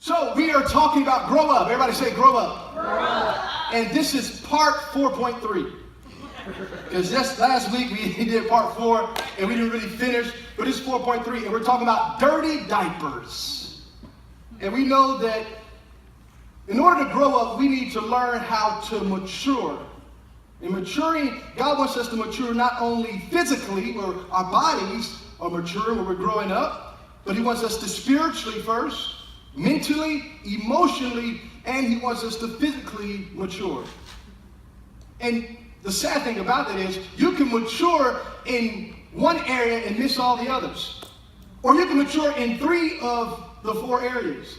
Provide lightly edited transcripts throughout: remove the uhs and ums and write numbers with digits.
So we are talking about grow up. Everybody say grow up. Grow up. And this is part 4.3. Because just last week we did part 4 and we didn't really finish. But it's 4.3 and we're talking about dirty diapers. And we know that in order to grow up, we need to learn how to mature. In maturing, God wants us to mature not only physically, where our bodies are maturing, where we're growing up, but He wants us to spiritually first, mentally, emotionally, and He wants us to physically mature. And the sad thing about that is you can mature in one area and miss all the others. Or you can mature in 3 of the 4 areas.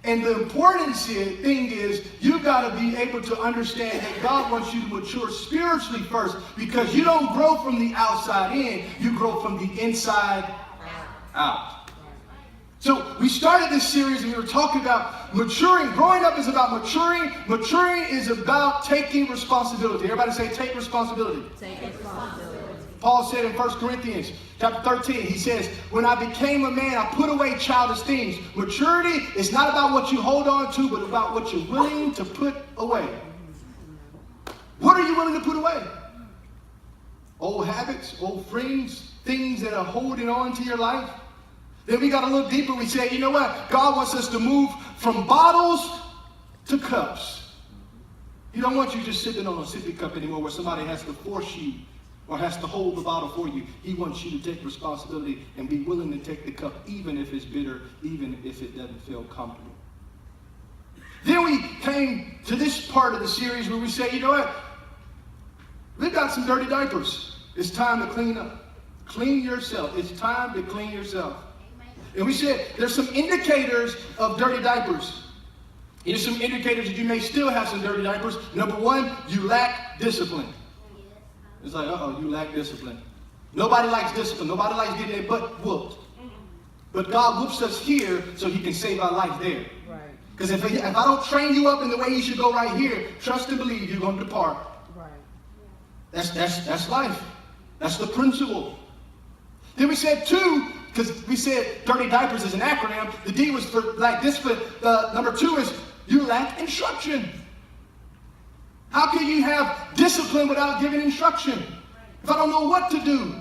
And the important thing is you've got to be able to understand that God wants you to mature spiritually first, because you don't grow from the outside in, you grow from the inside out. So we started this series and we were talking about maturing. Growing up is about maturing. Maturing is about taking responsibility. Everybody say take responsibility. Take responsibility. Paul said in 1 Corinthians chapter 13, he says, when I became a man, I put away childish things. Maturity is not about what you hold on to, but about what you're willing to put away. What are you willing to put away? Old habits, old friends, things that are holding on to your life. Then we got a little deeper. We say, you know what? God wants us to move from bottles to cups. He don't want you just sitting on a sippy cup anymore where somebody has to force you or has to hold the bottle for you. He wants you to take responsibility and be willing to take the cup, even if it's bitter, even if it doesn't feel comfortable. Then we came to this part of the series where we say, you know what? We've got some dirty diapers. It's time to clean up. Clean yourself. It's time to clean yourself. And we said there's some indicators of dirty diapers. Here's some indicators that you may still have some dirty diapers. Number 1, you lack discipline. It's like, you lack discipline. Nobody likes discipline. Nobody likes getting their butt whooped. But God whoops us here so He can save our life there. Because if I don't train you up in the way you should go right here, trust and believe you're going to depart. Right. That's life. That's the principle. Then we said 2, because we said dirty diapers is an acronym. The D was for lack discipline. Number 2 is you lack instruction. How can you have discipline without giving instruction? If I don't know what to do.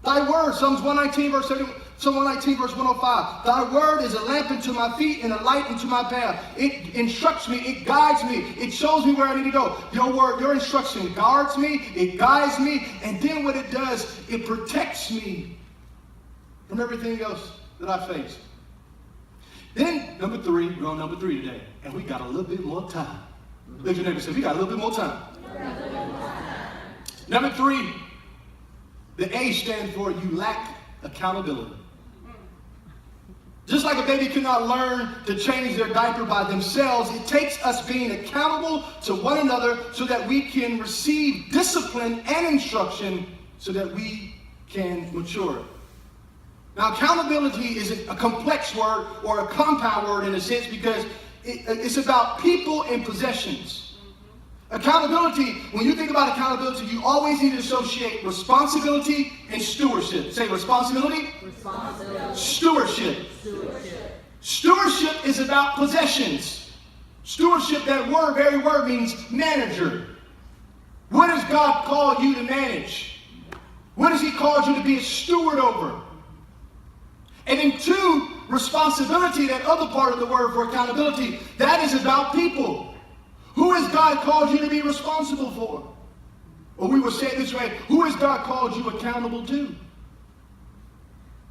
Thy word, Psalm 119 verse 105. Thy word is a lamp unto my feet and a light unto my path. It instructs me, it guides me, it shows me where I need to go. Your word, your instruction guards me, it guides me, and then what it does, it protects me from everything else that I face. Then, number 3, we're on number 3 today, and we got a little bit more time. Look at your neighbor and say, we got a little bit more time. Number 3, the A stands for you lack accountability. Just like a baby cannot learn to change their diaper by themselves, it takes us being accountable to one another so that we can receive discipline and instruction so that we can mature. Now, accountability is a complex word or a compound word in a sense because it's about people and possessions. Accountability, when you think about accountability, you always need to associate responsibility and stewardship. Say responsibility. Responsibility. Stewardship. Stewardship. Stewardship is about possessions. Stewardship, that very word means manager. What does God call you to manage? What does He call you to be a steward over? And in 2, responsibility, that other part of the word for accountability, that is about people. Who has God called you to be responsible for? Or we will say it this way, who has God called you accountable to?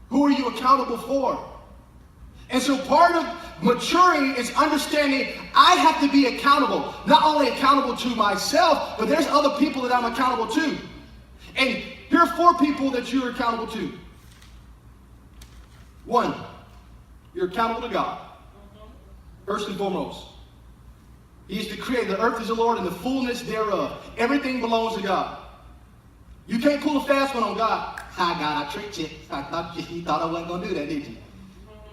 Who are you accountable for? And so part of maturing is understanding I have to be accountable. Not only accountable to myself, but there's other people that I'm accountable to. And here are 4 people that you're accountable to. 1, you're accountable to God. First and foremost. He is the creator. The earth is the Lord and the fullness thereof. Everything belongs to God. You can't pull a fast one on God. Hi, God, I tricked you. You thought I wasn't going to do that, did you?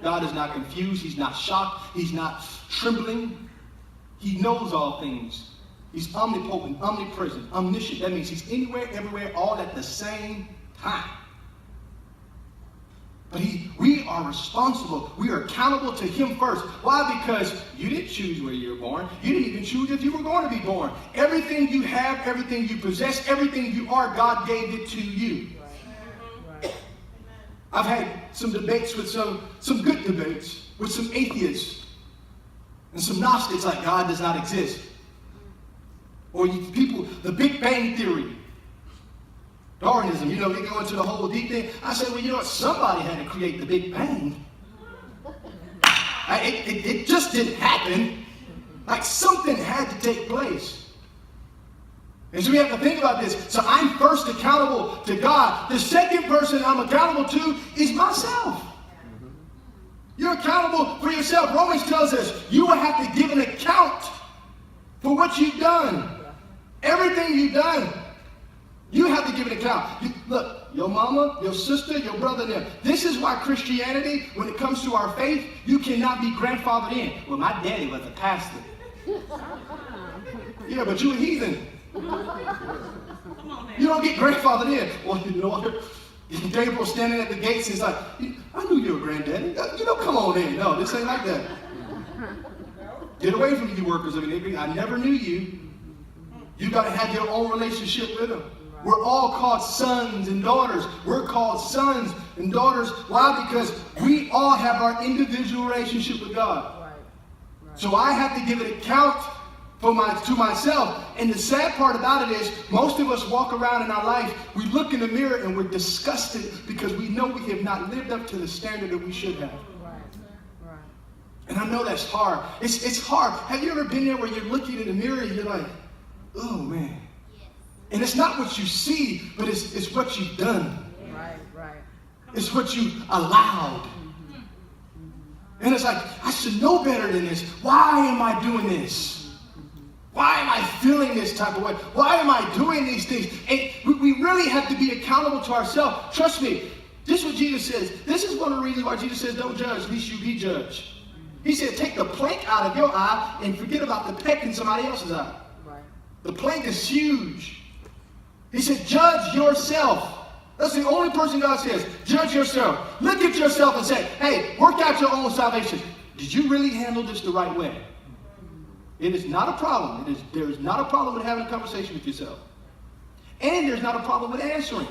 God is not confused. He's not shocked. He's not trembling. He knows all things. He's omnipotent, omnipresent, omniscient. That means He's anywhere, everywhere, all at the same time. But we are responsible. We are accountable to him first. Why? Because you didn't choose where you were born. You didn't even choose if you were going to be born. Everything you have, everything you possess, everything you are, God gave it to you. Right. I've had some debates with some good debates with some atheists and some Gnostics like God does not exist. Or people, the Big Bang Theory. Darwinism, they go into the whole deep thing. I said, well, what? Somebody had to create the Big Bang. It just didn't happen. Like something had to take place. And so we have to think about this. So I'm first accountable to God. The second person I'm accountable to is myself. You're accountable for yourself. Romans tells us you will have to give an account for what you've done. Everything you've done. You have to give an account. Look, your mama, your sister, your brother, them. This is why Christianity, when it comes to our faith, you cannot be grandfathered in. Well, my daddy was a pastor. Yeah, but you a heathen. You don't get grandfathered in. Well, Gabriel standing at the gates is like, I knew you were granddaddy. Come on in. No, this ain't like that. Get away from me, you workers of iniquity. I never knew you. You got to have your own relationship with him. We're all called sons and daughters. We're called sons and daughters. Why? Because we all have our individual relationship with God. Right. So I have to give an account to myself. And the sad part about it is, most of us walk around in our life, we look in the mirror and we're disgusted because we know we have not lived up to the standard that we should have. Right. And I know that's hard. It's hard. Have you ever been there where you're looking in the mirror and you're like, oh man. And it's not what you see, but it's what you've done. Right. It's what you allowed. And it's like, I should know better than this. Why am I doing this? Why am I feeling this type of way? Why am I doing these things? And we really have to be accountable to ourselves. Trust me, this is what Jesus says. This is one of the reasons why Jesus says, don't judge, lest you be judged. He said, take the plank out of your eye and forget about the peck in somebody else's eye. Right. The plank is huge. He said, judge yourself. That's the only person God says. Judge yourself. Look at yourself and say, hey, work out your own salvation. Did you really handle this the right way? It is not a problem. There is not a problem with having a conversation with yourself. And there's not a problem with answering.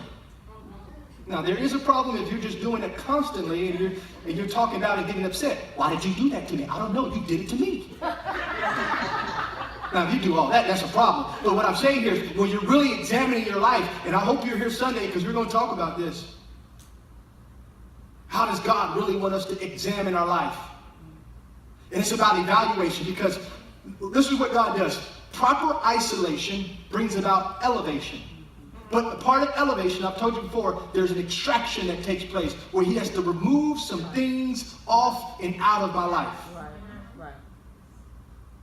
Now, there is a problem if you're just doing it constantly and you're talking about it, getting upset. Why did you do that to me? I don't know. You did it to me. Now, if you do all that, that's a problem. But what I'm saying here is, when you're really examining your life, and I hope you're here Sunday because we're going to talk about this. How does God really want us to examine our life? And it's about evaluation, because this is what God does. Proper isolation brings about elevation. But the part of elevation, I've told you before, there's an extraction that takes place where he has to remove some things off and out of my life. Right.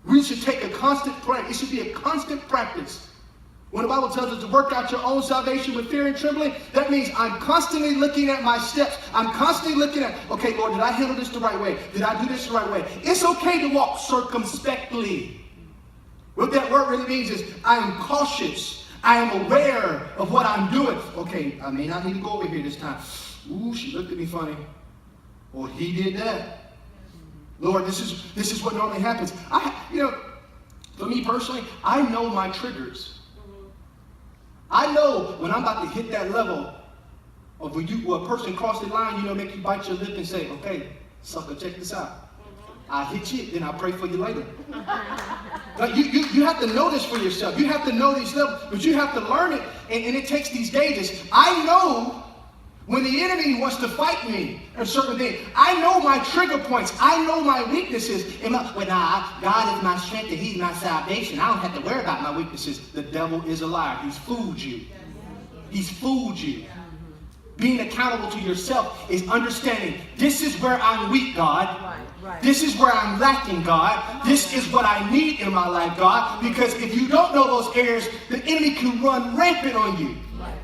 We should take a constant practice. It should be a constant practice. When the Bible tells us to work out your own salvation with fear and trembling, that means I'm constantly looking at my steps. I'm constantly looking at, okay, Lord, did I handle this the right way? Did I do this the right way? It's okay to walk circumspectly. What that word really means is I am cautious. I am aware of what I'm doing. Okay, I may not need to go over here this time. Ooh, she looked at me funny. Or he did that. Lord, this is what normally happens. For me personally, I know my triggers. I know when I'm about to hit that level of when a person cross the line, make you bite your lip and say, okay, sucker, check this out. I hit you, then I'll pray for you later. But you have to know this for yourself. You have to know these levels, but you have to learn it, and it takes these gauges. I know when the enemy wants to fight me or certain things. I know my trigger points. I know my weaknesses. God is my strength and he's my salvation. I don't have to worry about my weaknesses. The devil is a liar. He's fooled you. He's fooled you. Being accountable to yourself is understanding, this is where I'm weak, God. Right. This is where I'm lacking, God. This is what I need in my life, God. Because if you don't know those areas, the enemy can run rampant on you.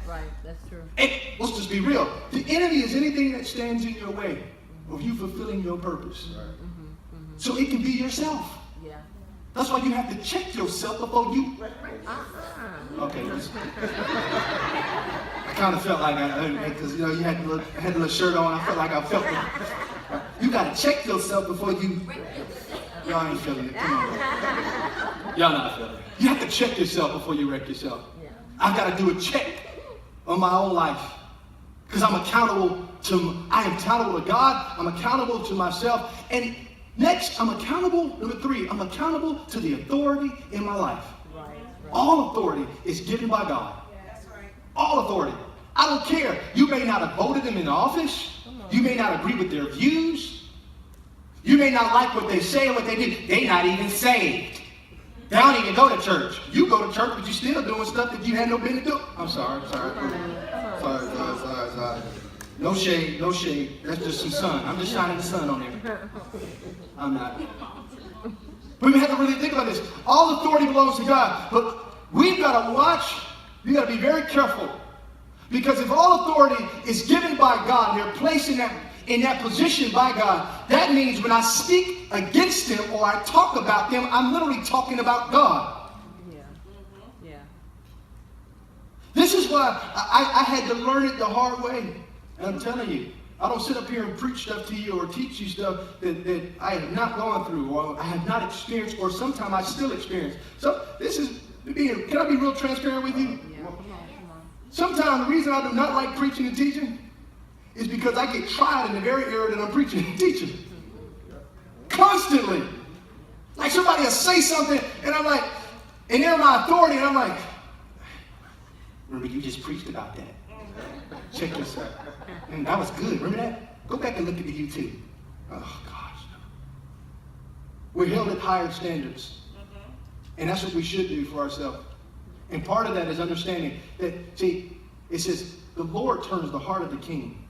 Right. That's true. And let's just be real. The enemy is anything that stands in your way of you fulfilling your purpose. Right. So it can be yourself. Yeah. That's why you have to check yourself before you... Okay. I kind of felt like because you had the little shirt on. I felt like I felt it. You got to check yourself before you. Y'all ain't feeling it. Come on. Y'all not feeling it. You have to check yourself before you wreck yourself. Yeah. I've got to do a check on my own life because I am accountable to God. I'm accountable to myself. And next, I'm accountable. Number 3, I'm accountable to the authority in my life. Right. All authority is given by God. All authority. I don't care. You may not have voted them in office. You may not agree with their views. You may not like what they say or what they do. They're not even saved. They don't even go to church. You go to church, but you're still doing stuff that you had no business doing. I'm sorry. Sorry. No shade. That's just some sun. I'm just shining the sun on there. I'm not. But we have to really think about this. All authority belongs to God. But we've got to watch. We've got to be very careful. Because if all authority is given by God, and they're placed in that position by God, that means when I speak against them or I talk about them, I'm literally talking about God. Yeah. This is why I had to learn it the hard way. And I'm telling you, I don't sit up here and preach stuff to you or teach you stuff that I have not gone through or I have not experienced or sometimes I still experience. So can I be real transparent with you? Yeah. Come on. Sometimes the reason I do not like preaching and teaching is because I get tried in the very area that I'm preaching and teaching. Constantly. Like somebody will say something and I'm like, and they're my authority and I'm like, remember you just preached about that. Check this out. And that was good. Remember that? Go back and look at the YouTube. Oh gosh. We're held at higher standards. And that's what we should do for ourselves. And part of that is understanding that, see, it says, the Lord turns the heart of the king.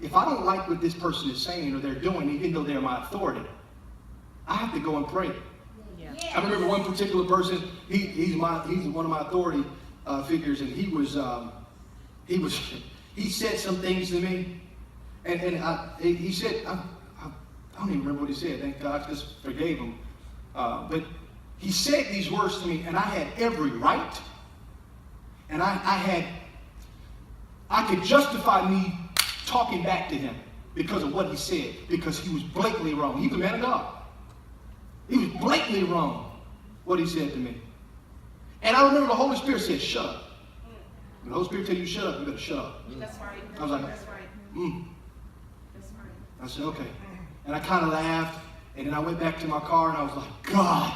If I don't like what this person is saying or they're doing, even though they're my authority, I have to go and pray. Yeah. I remember one particular person, he's one of my authority figures, and he said some things to me, and he said, I don't even remember what he said, thank God, I just forgave him. But he said these words to me, and I had every right. And I could justify me talking back to him because of what he said, because he was blatantly wrong. He was a man of God. He was blatantly wrong, what he said to me. And I remember the Holy Spirit said, shut up. When the Holy Spirit tells you to shut up, you better shut up. That's right. I was like, That's right. That's right. I said, okay. And I kind of laughed, and then I went back to my car, and I was like, God,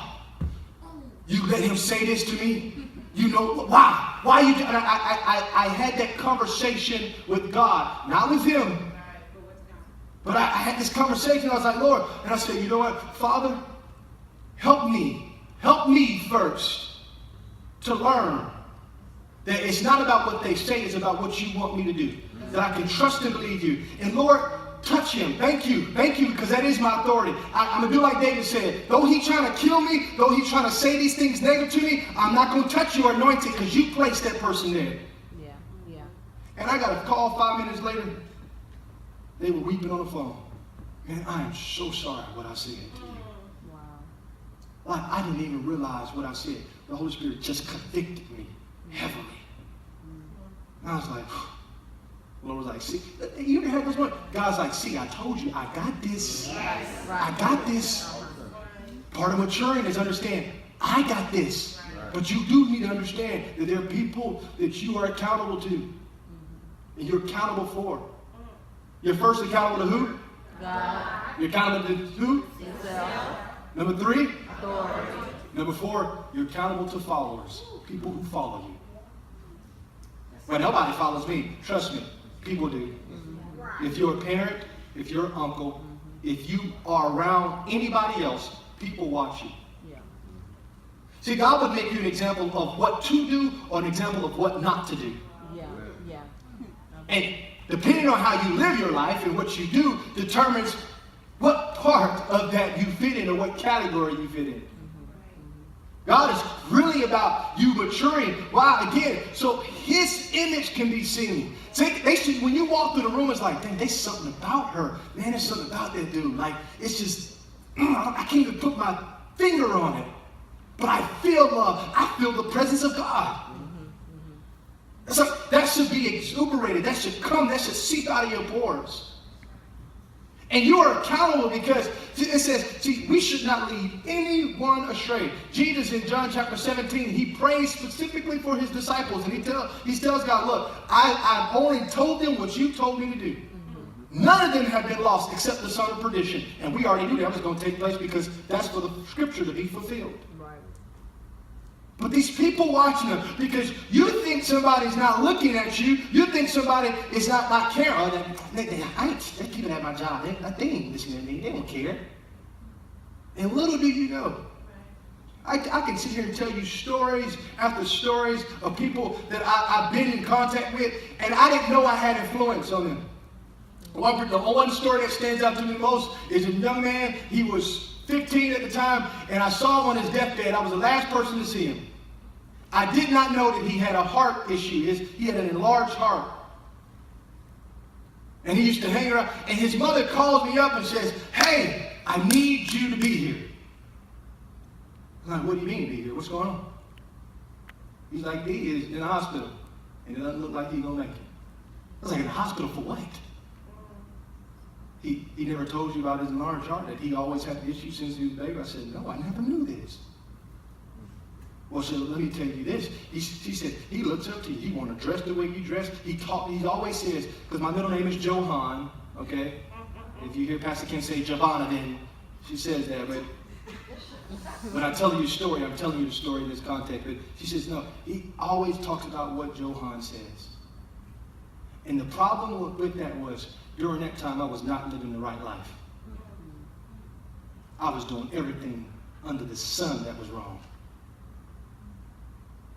you let him say this to me? You know, why? Why you? And I had that conversation with God, not with him. But I had this conversation. I was like, Lord, and I said, you know what, Father, help me first to learn that it's not about what they say, it's about what you want me to do. That I can trust and believe you. And Lord, touch him. Thank you, because that is my authority. I'm going to do like David said. Though he's trying to kill me, though he's trying to say these things negative to me, I'm not going to touch your anointing because you placed that person there. Yeah. And I got a call 5 minutes later. They were weeping on the phone. Man, I am so sorry what I said to you. Wow. Like, I didn't even realize what I said. The Holy Spirit just convicted me heavily. And I was like, the Lord was like, see, you ever had this one? God's like, see, I told you, I got this. Right. I got this. Part of maturing is understand, I got this. But you do need to understand that there are people that you are accountable to. And you're accountable for. You're first accountable to who? God. You're accountable to who? Himself. Number 3? Authority. Number 4, you're accountable to followers. People who follow you. Well, nobody follows me. Trust me. People do. If you're a parent, if you're an uncle, if you are around anybody else, people watch you. Yeah. See, God would make you an example of what to do or an example of what not to do. Yeah. And depending on how you live your life and what you do determines what part of that you fit in or what category you fit in. God is really about you maturing. Why? Again, so his image can be seen. See, when you walk through the room, it's like, dang, there's something about her. Man, there's something about that dude. Like, it's just, I can't even put my finger on it. But I feel love. I feel the presence of God. It's like, that should be exuberated. That should come. That should seep out of your pores. And you are accountable because it says, see, we should not lead anyone astray. Jesus in John chapter 17, he prays specifically for his disciples. And he tells God, look, I've only told them what you told me to do. None of them have been lost except the son of perdition. And we already knew that was going to take place because that's for the scripture to be fulfilled. Right. But these people watching them, because you think somebody's not looking at you, you think somebody is not caring. They're keeping at my job. They ain't listening to me. They don't care. And little do you know, I can sit here and tell you stories after stories of people that I've been in contact with, and I didn't know I had influence on them. The one story that stands out to me most is a young man. He was 15 at the time, and I saw him on his deathbed. I was the last person to see him. I did not know that he had a heart issue. He had an enlarged heart. And he used to hang around. And his mother calls me up and says, hey, I need you to be here. I'm like, what do you mean be here? What's going on? He's like, he is in the hospital. And it doesn't look like he's going to make it. I was like, in the hospital for what? He never told you about his enlarged heart, that he always had the issue since he was a baby. I said, no, I never knew this. Well, so let me tell you this. She said, he looks up to you. He want to dress the way you dress. He always says, because my middle name is Johan, okay? If you hear Pastor Ken say Giovanna, then she says that. But when I tell you a story, I'm telling you the story in this context. But she says, no, he always talks about what Johan says. And the problem with that was, during that time, I was not living the right life. I was doing everything under the sun that was wrong.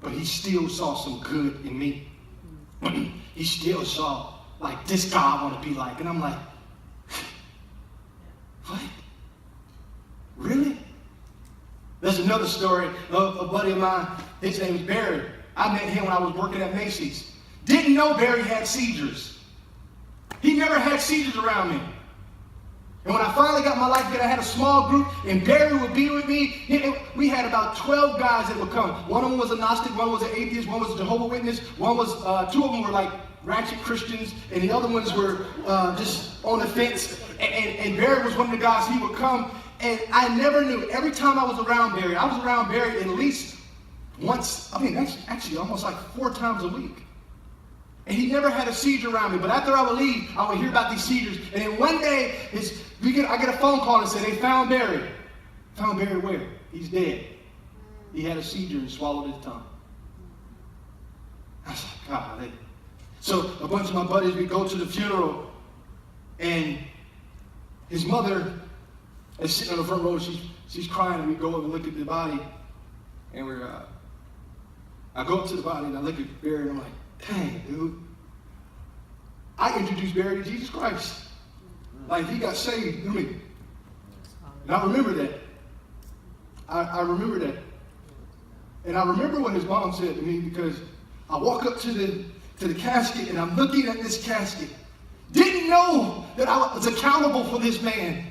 But he still saw some good in me. He still saw, like, this guy I want to be like. And I'm like, what? Really? There's another story of a buddy of mine. His name is Barry. I met him when I was working at Macy's. Didn't know Barry had seizures. He never had seizures around me. And when I finally got my life together, I had a small group, and Barry would be with me. We had about 12 guys that would come. One of them was a Gnostic, one was an atheist, one was a Jehovah's Witness, one was, two of them were like ratchet Christians, and the other ones were just on the fence. And Barry was one of the guys. He would come, and I never knew. Every time I was around Barry at least once, actually almost like 4 times a week. And he never had a seizure around me. But after I would leave, I would hear about these seizures. And then one day, I get a phone call and say, they found Barry. Found Barry where? He's dead. He had a seizure and swallowed his tongue. I was like, God. So a bunch of my buddies, we go to the funeral. And his mother is sitting on the front row. She's crying. And we go up and look at the body. And I go up to the body and I look at Barry and I'm like, dang, dude. I introduced Barry to Jesus Christ. Like, he got saved through me. And I remember that. I remember that. And I remember what his mom said to me, because I walk up to the casket and I'm looking at this casket. Didn't know that I was accountable for this man.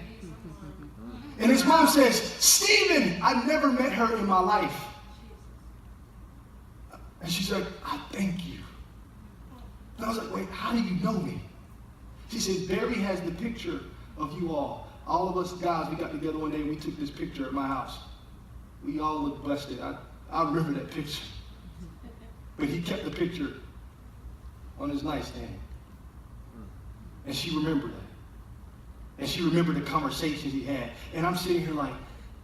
And his mom says, Stephen, I never met her in my life. And she's like, I thank you. And I was like, wait, how do you know me? She says, Barry has the picture of you all. All of us guys, we got together one day and we took this picture at my house. We all looked busted. I remember that picture. But he kept the picture on his nightstand. And she remembered that. And she remembered the conversations he had. And I'm sitting here like,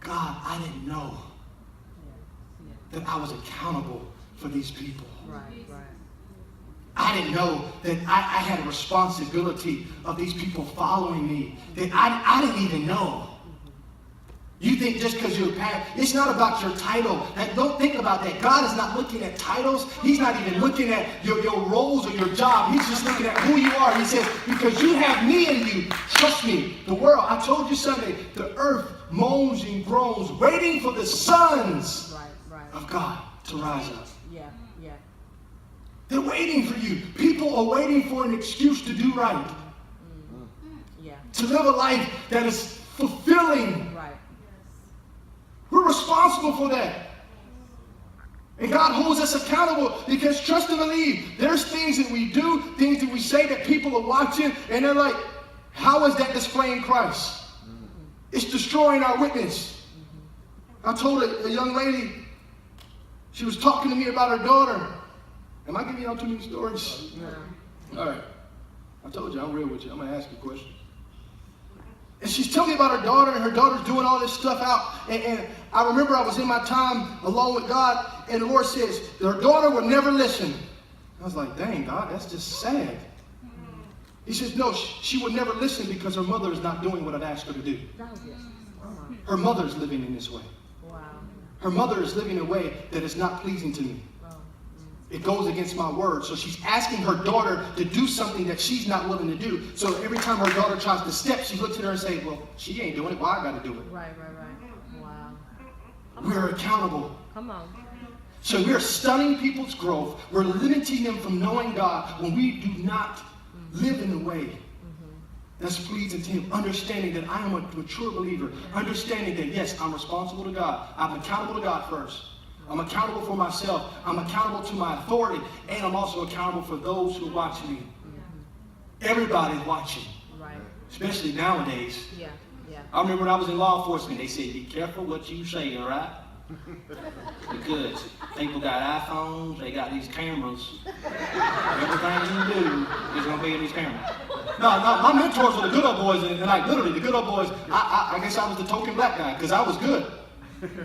God, I didn't know that I was accountable for these people. Right. I didn't know that I had a responsibility of these people following me that I didn't even know. You think just because you're a pastor, it's not about your title. Don't think about that. God is not looking at titles. He's not even looking at your roles or your job. He's just looking at who you are. He says, because you have me in you, trust me, the world, I told you Sunday, the earth moans and groans, waiting for the sons of God to rise up. Yeah. They're waiting for you. People are waiting for an excuse to do right. Yeah. To live a life that is fulfilling. Right. We're responsible for that. And God holds us accountable because trust and believe, there's things that we do, things that we say that people are watching, and they're like, how is that displaying Christ? It's destroying our witness. I told a young lady, she was talking to me about her daughter. Am I giving y'all too many stories? No. All right. I told you, I'm real with you. I'm going to ask you questions. And she's telling me about her daughter, and her daughter's doing all this stuff out. And I remember I was in my time alone with God, and the Lord says, her daughter will never listen. I was like, dang, God, that's just sad. He says, no, she would never listen because her mother is not doing what I've asked her to do. Her mother is living in this way. Wow. Her mother is living in a way that is not pleasing to me. It goes against my word. So she's asking her daughter to do something that she's not willing to do. So every time her daughter tries to step, she looks at her and says, well, she ain't doing it. Why I got to do it? Right. Wow. We're accountable. Come on. So we're stunning people's growth. We're limiting them from knowing God when we do not live in a way that's pleasing to Him. Understanding that I am a mature believer. Understanding that, yes, I'm responsible to God. I'm accountable to God first. I'm accountable for myself. I'm accountable to my authority. And I'm also accountable for those who are watching me. Everybody's watching. Right. Especially nowadays. Yeah. I remember when I was in law enforcement, they said, be careful what you say, all right? Because people got iPhones, they got these cameras. Everything you do is going to be in these cameras. No, my mentors were the good old boys, and like literally the good old boys, I guess I was the token black guy because I was good.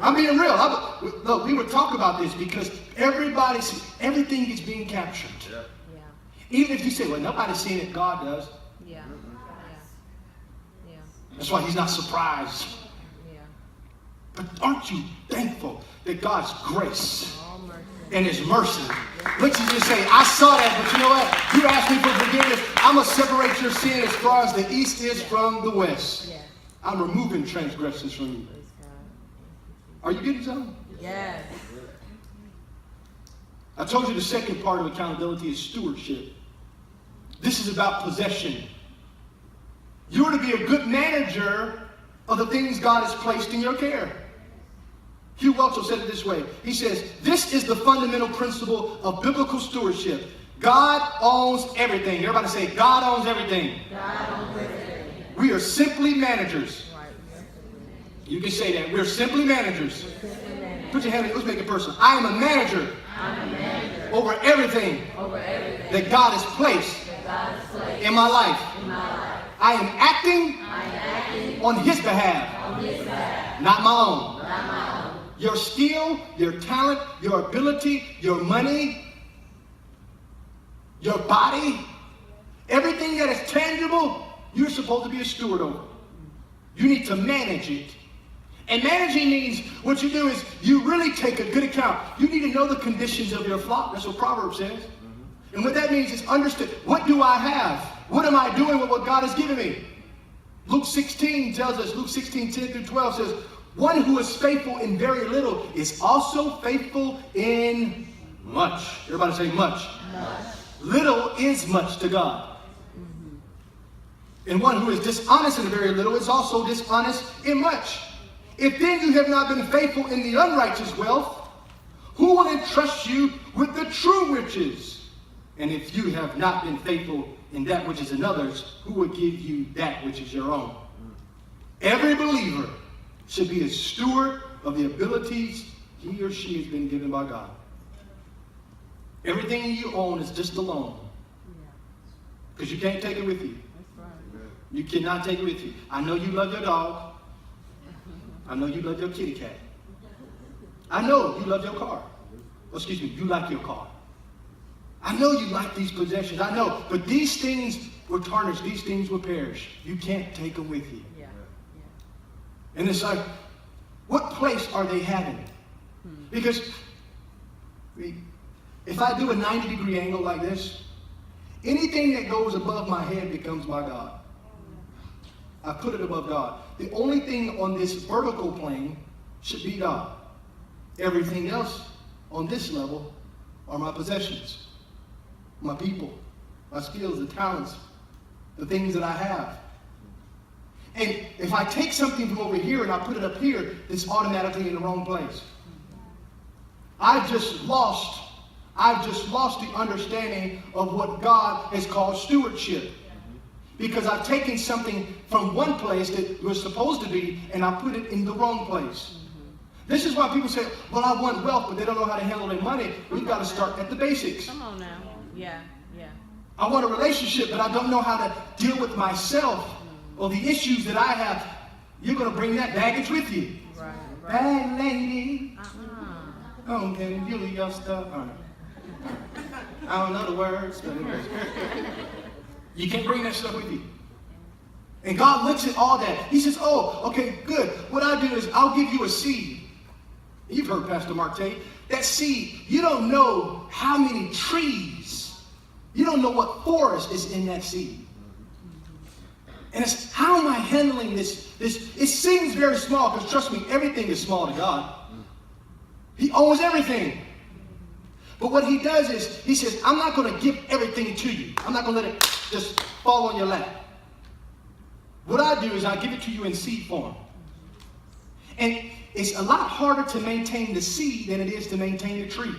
I'm being real. Look, we would talk about this because everything is being captured. Yeah. Even if you say, well, nobody's seeing it, God does. Yeah. That's why He's not surprised. Yeah. But aren't you thankful that God's grace All mercy. and His mercy lets you just say, I saw that, but you know what? You asked me for forgiveness. I'm going to separate your sin as far as the east is from the west. Yeah. I'm removing transgressions from you. Praise God. Are you getting something? Yes. I told you the second part of accountability is stewardship. This is about possession. You are to be a good manager of the things God has placed in your care. Hugh Welch said it this way. He says, this is the fundamental principle of biblical stewardship. God owns everything. Everybody say, God owns everything. God owns everything. We are simply managers. Right. You can say that. We're simply managers. Put your hand in. Let's make it personal. I am a manager. Over everything. That God has placed. In my life. I am acting on His behalf. Not my own. Your skill, your talent, your ability, your money, your body, everything that is tangible, you're supposed to be a steward over. You need to manage it. And managing means what you do is you really take a good account. You need to know the conditions of your flock. That's what Proverbs says. And what that means is understand, what do I have? What am I doing with what God has given me? Luke 16 tells us, Luke 16, 10 through 12 says, one who is faithful in very little is also faithful in much. Everybody say much. Little is much to God. And one who is dishonest in very little is also dishonest in much. If then you have not been faithful in the unrighteous wealth, who will entrust you with the true riches? And if you have not been faithful in that which is another's, who will give you that which is your own? Every believer should be a steward of the abilities he or she has been given by God. Everything you own is just a loan. Because you can't take it with you. You cannot take it with you. I know you love your dog. I know you love your kitty cat. I know you love your car. Excuse me, you like your car. I know you like these possessions. I know. But these things will tarnish. These things will perish. You can't take them with you. And it's like, what place are they having? Because if I do a 90-degree angle like this, anything that goes above my head becomes my God. I put it above God. The only thing on this vertical plane should be God. Everything else on this level are my possessions, my people, my skills, the talents, the things that I have. And if I take something from over here and I put it up here, it's automatically in the wrong place. I've just lost the understanding of what God has called stewardship. Because I've taken something from one place that it was supposed to be, and I put it in the wrong place. This is why people say, well, I want wealth, but they don't know how to handle their money. We've got to start at the basics. Come on now. Yeah, yeah. I want a relationship, but I don't know how to deal with myself or the issues that I have. You're going to bring that baggage with you. Right, right. Bad lady. Uh-uh. Oh, can you leave your stuff? All right. I don't know the words, but anyways. You can't bring that stuff with you. And God looks at all that. He says, oh, okay, good. What I do is I'll give you a seed. You've heard Pastor Mark tell you. That seed, you don't know how many trees. You don't know what forest is in that seed. And it's, how am I handling this? It seems very small, because trust me, everything is small to God. He owns everything. But what he does is, he says, I'm not going to give everything to you. I'm not going to let it just fall on your lap. What I do is I give it to you in seed form. And it's a lot harder to maintain the seed than it is to maintain the tree.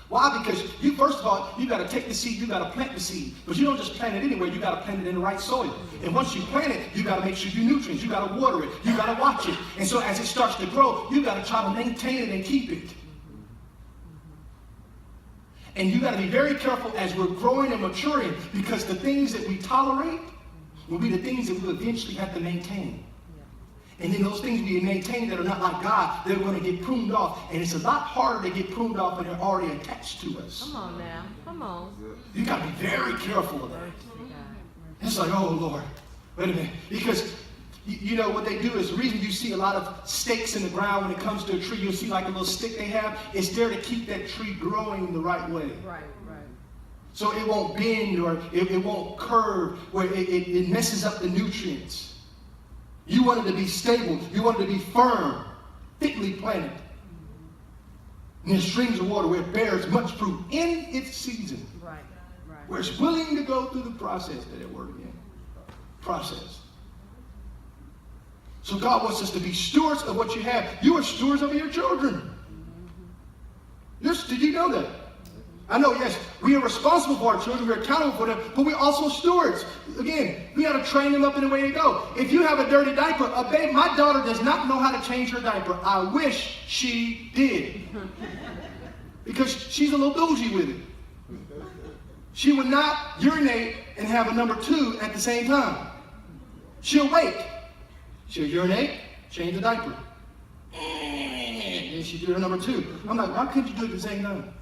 Why? Because you, first of all, you got to take the seed, you got to plant the seed. But you don't just plant it anywhere, you got to plant it in the right soil. And once you plant it, you got to make sure you nutrients, you got to water it, you got to watch it. And so as it starts to grow, you got to try to maintain it and keep it. And you got to be very careful as we're growing and maturing, because the things that we tolerate will be the things that we'll eventually have to maintain. And then those things we maintain that are not like God, they're going to get pruned off. And it's a lot harder to get pruned off when they're already attached to us. Come on now. Come on. You got to be very careful of that. It's like, oh, Lord, wait a minute. Because, you know, what they do is, the reason you see a lot of stakes in the ground when it comes to a tree, you'll see like a little stick they have. It's there to keep that tree growing the right way. Right, right. So it won't bend or it won't curve where it messes up the nutrients. You want it to be stable. You want it to be firm, thickly planted. Near streams of water where it bears much fruit in its season. Right, right. Where it's willing to go through the process that it worked in. Process. So God wants us to be stewards of what you have. You are stewards over your children. Did you know that? I know, yes, we are responsible for our children, we're accountable for them, but we're also stewards. Again, we got to train them up in the way to go. If you have a dirty diaper, my daughter does not know how to change her diaper. I wish she did. Because she's a little bougie with it. She would not urinate and have a number 2 at the same time. She'll wait. She'll urinate, change the diaper. And she'll do her number 2. I'm like, why couldn't you do it at the same time?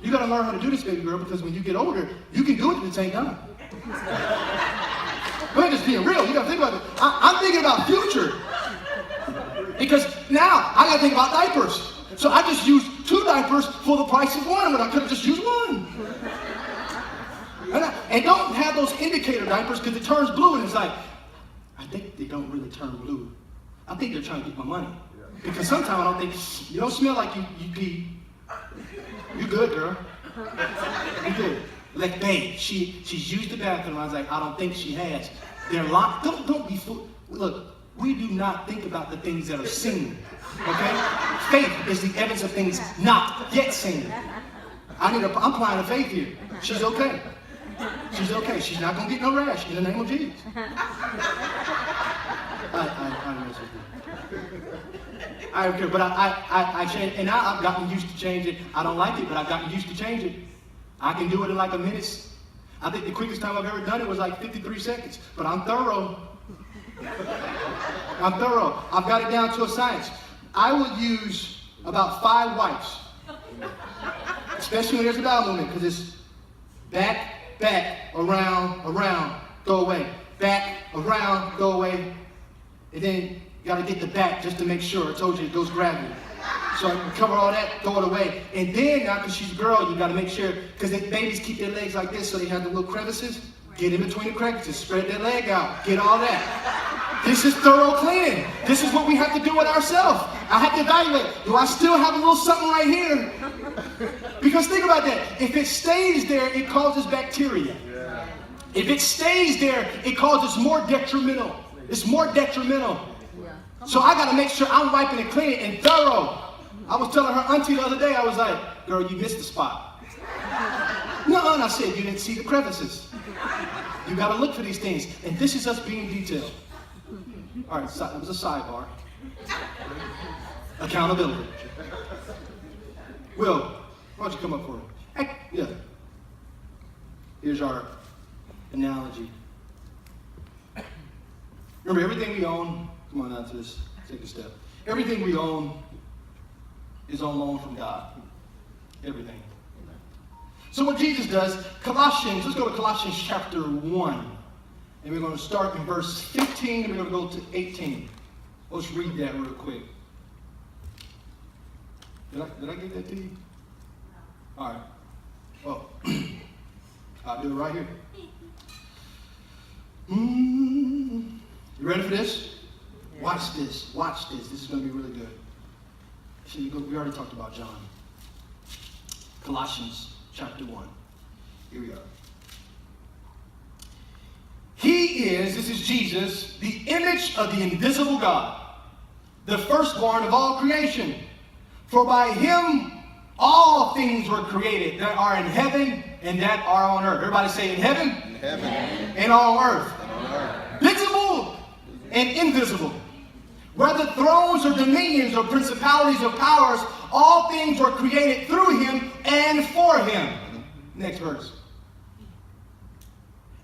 You got to learn how to do this, baby girl, because when you get older, you can do it at the same time. We're just being real. You got to think about it. I'm thinking about future. Because now I got to think about diapers. So I just used 2 diapers for the price of 1 when I could have just used 1. And don't have those indicator diapers, because it turns blue and it's like, I think they don't really turn blue. I think they're trying to get my money. Because sometimes I don't think, you don't smell like you pee. You good, girl. You good. Like, babe, she's used the bathroom. I was like, I don't think she has. They're locked. Don't be fooled. Look, we do not think about the things that are seen. Okay? Faith is the evidence of things not yet seen. I'm applying a faith here. She's okay. She's okay. She's not going to get no rash in the name of Jesus. I don't care, but I changed, and now I've gotten used to change it. I don't like it, but I've gotten used to change it. I can do it in like a minute. I think the quickest time I've ever done it was like 53 seconds, but I'm thorough. I'm thorough. I've got it down to a science. I would use about 5 wipes, especially when there's a bowel movement, because it's back, around, throw away. Back, around, throw away. And then you got to get the back just to make sure. I told you it goes gravity. So I can cover all that, throw it away. And then now, because she's a girl, you got to make sure, because babies keep their legs like this so they have the little crevices. Get in between the crevices, spread their leg out, get all that. This is thorough cleaning. This is what we have to do with ourselves. I have to evaluate, do I still have a little something right here? Because think about that. If it stays there, it causes bacteria. If it stays there, it causes more detrimental. It's more detrimental. So I got to make sure I'm wiping and cleaning and thorough. I was telling her auntie the other day, I was like, girl, you missed the spot. No, and I said, you didn't see the crevices. You got to look for these things. And this is us being detailed. All right, it was a sidebar. Accountability. Will, why don't you come up for it? Yeah. Here's our analogy. Remember, everything we own, come on out to this, take a step. Everything we own is on loan from God. Everything. So what Jesus does, Colossians, let's go to Colossians chapter 1. And we're going to start in verse 15 and we're going to go to 18. Let's read that real quick. Did I get that to you? All right. Well, I'll do it right here. You ready for this? Yeah. Watch this. Watch this. This is going to be really good. We already talked about John. Colossians chapter 1. Here we go. He is, this is Jesus, the image of the invisible God, the firstborn of all creation. For by him all things were created that are in heaven and that are on earth. Everybody say in heaven? In heaven. And on earth. Visible and invisible. Whether thrones or dominions or principalities or powers, all things were created through him and for him. Next verse.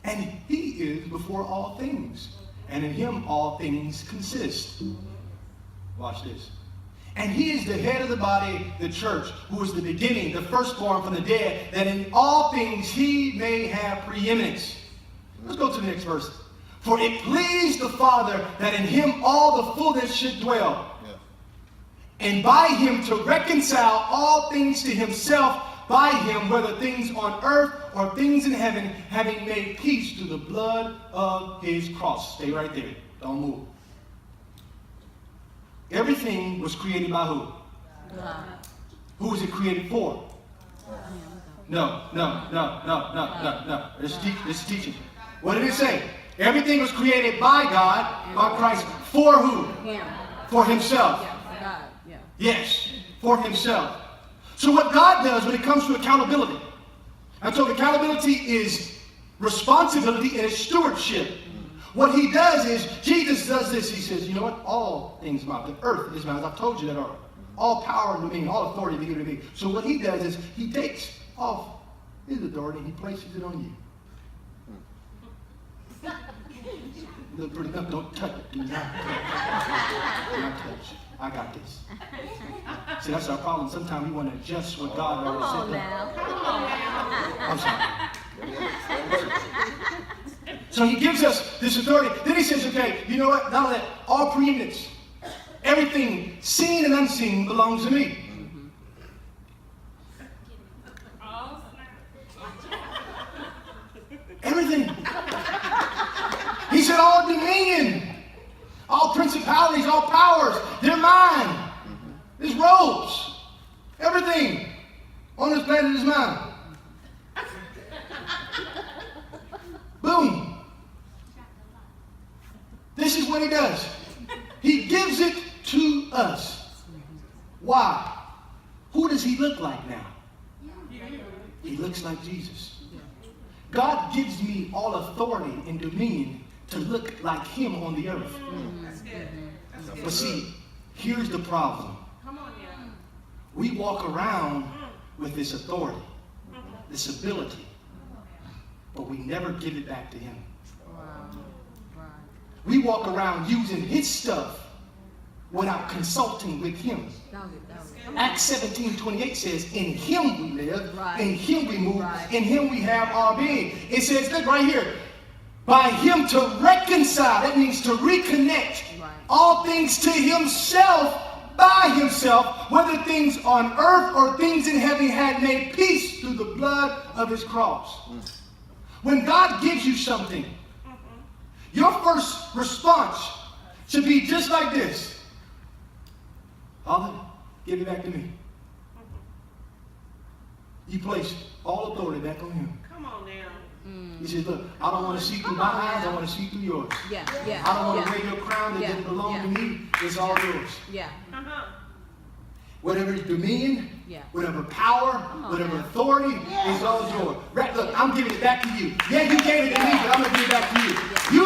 And he is before all things, and in him all things consist. Watch this. And he is the head of the body, the church, who is the beginning, the firstborn from the dead, that in all things he may have preeminence. Let's go to the next verse. For it pleased the Father that in him all the fullness should dwell, and by him to reconcile all things to himself, by him, whether things on earth or things in heaven, having made peace through the blood of his cross. Stay right there. Don't move. Everything was created by who? God. Who was it created for? No. This is teaching. What did it say? Everything was created by God, by Christ, for who? Him. For himself. Yeah, God. Yeah. Yes, for himself. So what God does when it comes to accountability, and so accountability is responsibility and it's stewardship. What he does is, Jesus does this, he says, you know what? All things mine. The earth is mine. I've told you that already. All power and dominion, all authority given to me. So what he does is, he takes off his authority and he places it on you. Look pretty good. Don't touch it. Do not touch. Do not touch. I got this. See, that's our problem. Sometimes we want to adjust what God already said. I'm sorry. So he gives us this authority. Then he says, okay, you know what? Now that all preeminence, everything seen and unseen belongs to me. Everything. He said all dominion, all principalities, all powers, they're mine. His robes, everything on this planet is mine. Boom. This is what he does. He gives it to us. Why? Who does he look like now? He looks like Jesus. God gives me all authority and dominion to look like him on the earth. But see, here's the problem. We walk around with this authority, this ability, but we never give it back to him. We walk around using his stuff without consulting with him. Acts 17:28 says, in him we live, in him we move, in him we have our being. It says, look right here, by him to reconcile, that means to reconnect all things to himself, by himself, whether things on earth or things in heaven, had made peace through the blood of his cross. When God gives you something, your first response should be just like this. Father, give it back to me. You place all authority back on him. Come on now. He says, look, I don't want to see through my eyes, I want to see through yours. I don't want to wear your crown that didn't belong to me. It's all yours. Whatever dominion, Yeah. whatever power, on whatever now. authority is all yours. Right, look, I'm giving it back to you. Yeah, you gave it to me, but I'm going to give it back to you.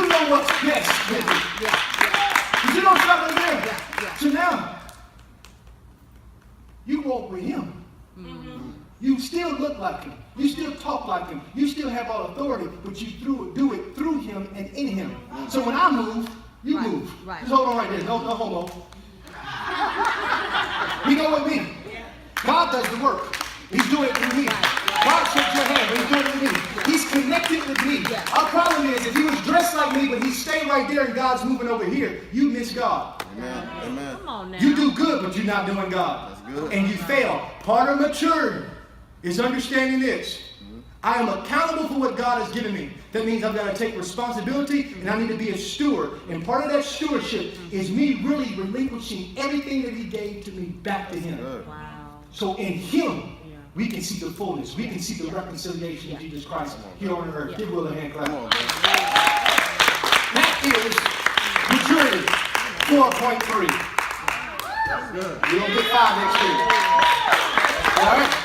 You know what's best with it. Yeah. But you don't stop right there. Yeah. So now, you walk with him. You still look like him. You still talk like him. You still have all authority, but you do it through him and in him. So when I move, you Right, move. right. Just hold on right there. No homo. You go with me. God does the work. He's doing it through me. God shakes your hand, but he's doing it with me. He's connected with me. Yeah. Our problem is if he was dressed like me, but he stayed right there and God's moving over here, you miss God. Amen. Amen. Come on now. You do good, but you're not doing God. That's good. And you fail. Part of maturity is understanding this. I am accountable for what God has given me. That means I've got to take responsibility and I need to be a steward. And part of that stewardship is me really relinquishing everything that he gave to me back to him. Good. Wow. So in him, Yeah. we can see the fullness. We can see the reconciliation of Jesus Christ here on earth. Yeah. Give Will a hand clap. Come on, man. That is maturity 4.3. Good. We're going to get 5 next week. All right?